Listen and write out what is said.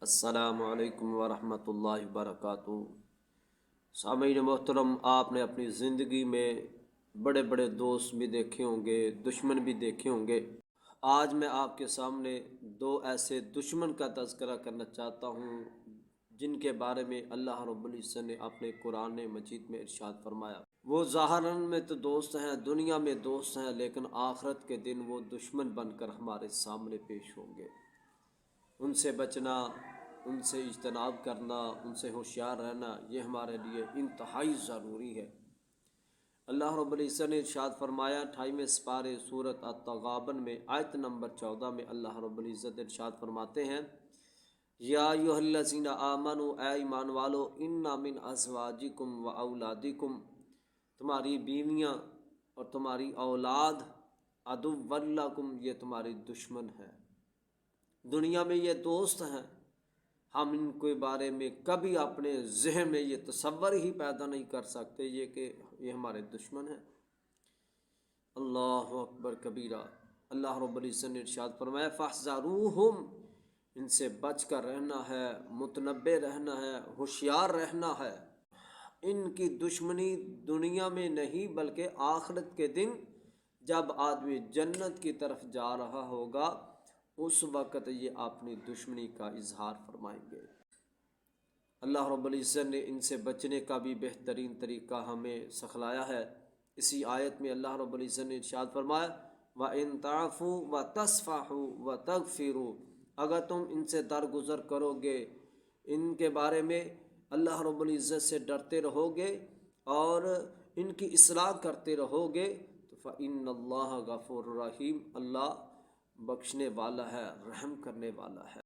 السلام علیکم ورحمۃ اللہ وبرکاتہ۔ سامعین محترم، آپ نے اپنی زندگی میں بڑے بڑے دوست بھی دیکھے ہوں گے، دشمن بھی دیکھے ہوں گے۔ آج میں آپ کے سامنے دو ایسے دشمن کا تذکرہ کرنا چاہتا ہوں جن کے بارے میں اللہ رب العزت نے اپنے قرآن مجید میں ارشاد فرمایا۔ وہ ظاہراً میں تو دوست ہیں، دنیا میں دوست ہیں، لیکن آخرت کے دن وہ دشمن بن کر ہمارے سامنے پیش ہوں گے۔ ان سے بچنا، ان سے اجتناب کرنا، ان سے ہوشیار رہنا، یہ ہمارے لیے انتہائی ضروری ہے۔ اللہ رب العزت نے ارشاد فرمایا 28ویں سپارے سورۃ التغابن میں آیت نمبر 14 میں اللہ رب العزت ارشاد فرماتے ہیں، یا ایھا الذین آمنوا، اے ایمان والو، ان من ازواجکم و اولادکم، تمہاری بیویاں اور تمہاری اولاد، عدو لکم، یہ تمہاری دشمن ہیں۔ دنیا میں یہ دوست ہیں، ہم ان کے بارے میں کبھی اپنے ذہن میں یہ تصور ہی پیدا نہیں کر سکتے یہ کہ یہ ہمارے دشمن ہیں۔ اللہ اکبر کبیرہ۔ اللہ رب العزت نے ارشاد فرمایا فاحذروہم، ان سے بچ کر رہنا ہے، متنبہ رہنا ہے، ہوشیار رہنا ہے۔ ان کی دشمنی دنیا میں نہیں بلکہ آخرت کے دن جب آدمی جنت کی طرف جا رہا ہوگا اس وقت یہ اپنی دشمنی کا اظہار فرمائیں گے۔ اللہ رب العزت نے ان سے بچنے کا بھی بہترین طریقہ ہمیں سکھلایا ہے۔ اسی آیت میں اللہ رب العزت نے ارشاد فرمایا وَإِن تَعْفُوا وَتَصْفَحُوا وَتَغْفِرُوا، اگر تم ان سے درگزر کرو گے، ان کے بارے میں اللہ رب العزت سے ڈرتے رہو گے اور ان کی اصلاح کرتے رہو گے تو فَإِنَّ اللَّهَ غَفُورٌ رَحِيمٌ، اللہ بخشنے والا ہے، رحم کرنے والا ہے۔